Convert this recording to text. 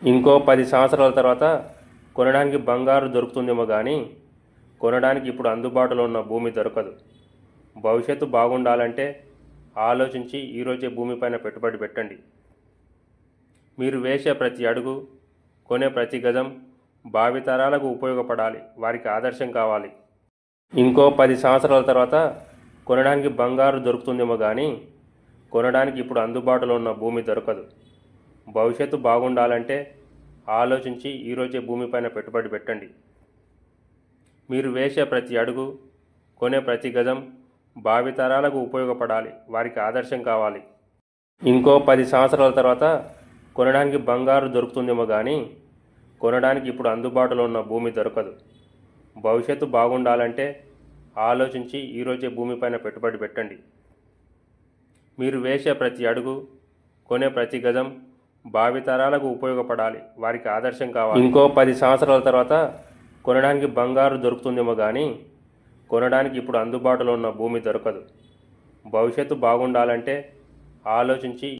ఇంకో 10 సంవత్సరాల తర్వాత కొనడానికి బంగారు దొరుకుతుందేమో కానీ కొనడానికి ఇప్పుడు అందుబాటులో ఉన్న భూమి దొరకదు. భవిష్యత్తు బాగుండాలంటే ఆలోచించి ఈరోజే భూమిపైన పెట్టుబడి పెట్టండి. మీరు వేసే ప్రతి అడుగు, కొనే ప్రతి గజం భావితరాలకు ఉపయోగపడాలి, వారికి ఆదర్శం కావాలి. ఇంకో 10 సంవత్సరాల తర్వాత కొనడానికి బంగారు దొరుకుతుందేమో కానీ కొనడానికి ఇప్పుడు అందుబాటులో ఉన్న భూమి దొరకదు. భవిష్యత్తు బాగుండాలంటే ఆలోచించి ఈరోజే భూమిపైన పెట్టుబడి పెట్టండి. మీరు వేసే ప్రతి అడుగు, కొనే ప్రతి గజం భావితరాలకు ఉపయోగపడాలి, వారికి ఆదర్శం కావాలి. ఇంకో 10 సంవత్సరాల తర్వాత కొనడానికి బంగారు దొరుకుతుందేమో కానీ కొనడానికి ఇప్పుడు అందుబాటులో ఉన్న భూమి దొరకదు. భవిష్యత్తు బాగుండాలంటే ఆలోచించి ఈరోజే భూమిపైన పెట్టుబడి పెట్టండి. మీరు వేసే ప్రతి అడుగు, కొనే ప్రతి గజం భావితరాలకు ఉపయోగపడాలి, వారికి ఆదర్శం కావాలి. ఇంకో 10 సంవత్సరాల తర్వాత కొనడానికి బంగారు దొరుకుతుందేమో కానీ కొనడానికి ఇప్పుడు అందుబాటులో ఉన్న భూమి దొరకదు. భవిష్యత్తు బాగుండాలంటే ఆలోచించి